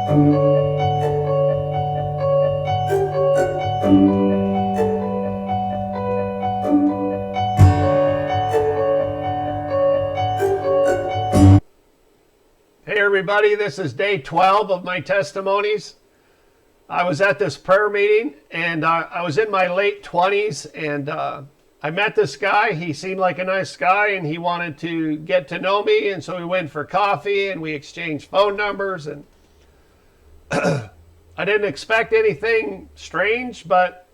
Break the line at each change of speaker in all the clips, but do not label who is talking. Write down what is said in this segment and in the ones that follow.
Hey everybody, this is day 12 of my testimonies. I was at this prayer meeting and I was in my late 20s and I met this guy. He seemed like a nice guy and he wanted to get to know me, and so we went for coffee and we exchanged phone numbers, and I didn't expect anything strange, but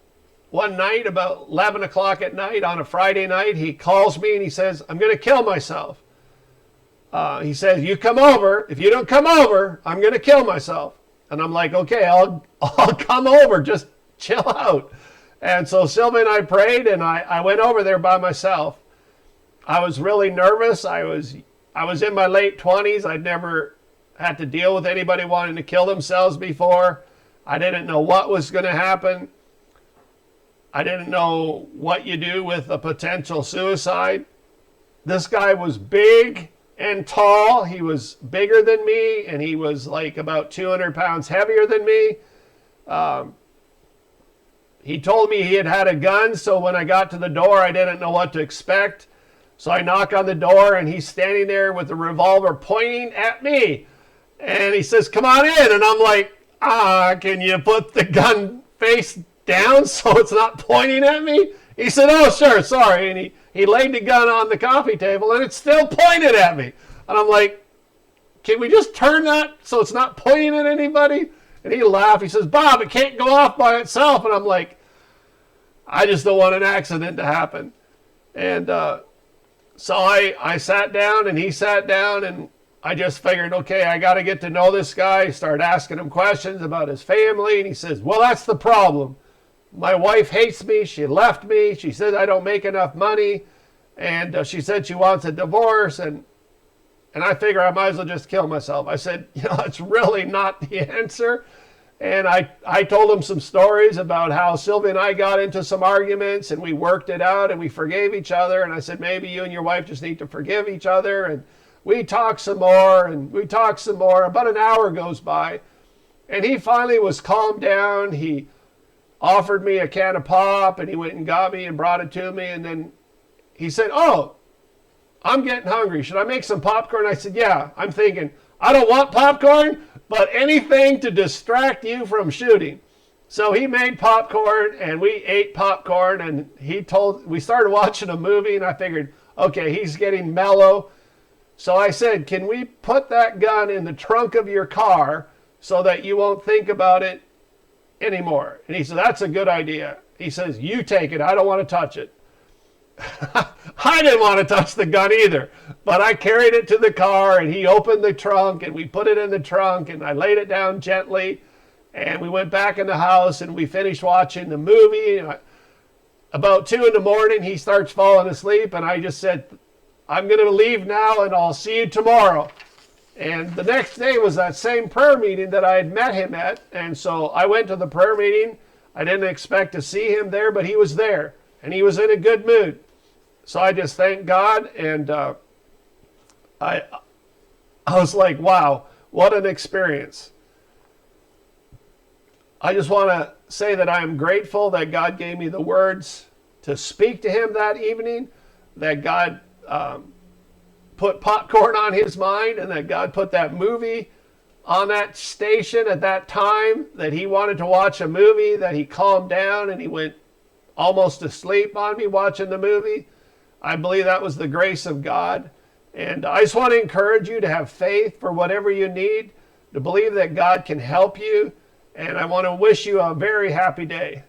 one night about 11 o'clock at night on a Friday night, he calls me and he says, "I'm going to kill myself." He says, "You come over. If you don't come over, I'm going to kill myself." And I'm like, "Okay, I'll come over. Just chill out." And so Sylvia and I prayed, and I went over there by myself. I was really nervous. I was in my late 20s. I'd never had to deal with anybody wanting to kill themselves before. I didn't know what was going to happen. I didn't know what you do with a potential suicide. This guy was big and tall. He was bigger than me, and he was like about 200 pounds heavier than me. He told me he had a gun, so when I got to the door, I didn't know what to expect. So I knock on the door, and he's standing there with a revolver pointing at me. And he says, "Come on in." And I'm like, can you put the gun face down so it's not pointing at me? He said, "Oh, sure, sorry." And he laid the gun on the coffee table, and it's still pointed at me. And I'm like, "Can we just turn that so it's not pointing at anybody?" And he laughed. He says, "Bob, it can't go off by itself." And I'm like, I just don't want an accident to happen. And so I sat down, and he sat down, and I just figured, okay, I got to get to know this guy. Started asking him questions about his family. And he says, "Well, that's the problem. My wife hates me. She left me. She said I don't make enough money. And she said she wants a divorce. And I figure I might as well just kill myself." I said, "It's really not the answer." And I told him some stories about how Sylvia and I got into some arguments, and we worked it out, and we forgave each other. And I said, "Maybe you and your wife just need to forgive each other." And we talked some more, and we talked some more. About an hour goes by, and he finally was calmed down. He offered me a can of pop, and he went and got me and brought it to me. And then he said, "Oh, I'm getting hungry. Should I make some popcorn?" I said, "Yeah." I'm thinking, I don't want popcorn, but anything to distract you from shooting. So he made popcorn, and we ate popcorn, and we started watching a movie, and I figured, okay, he's getting mellow. So I said, "Can we put that gun in the trunk of your car so that you won't think about it anymore?" And he said, "That's a good idea." He says, "You take it. I don't want to touch it." I didn't want to touch the gun either, but I carried it to the car, and he opened the trunk, and we put it in the trunk, and I laid it down gently, and we went back in the house, and we finished watching the movie. About 2 in the morning, he starts falling asleep, and I just said, "I'm going to leave now, and I'll see you tomorrow." And the next day was that same prayer meeting that I had met him at, and so I went to the prayer meeting. I didn't expect to see him there, but he was there, and he was in a good mood. So I just thanked God, and I was like, wow, what an experience. I just want to say that I am grateful that God gave me the words to speak to him that evening, that God put popcorn on his mind, and that God put that movie on that station at that time, that he wanted to watch a movie, that he calmed down and he went almost asleep on me watching the movie. I believe that was the grace of God. And I just want to encourage you to have faith for whatever you need, to believe that God can help you. And I want to wish you a very happy day.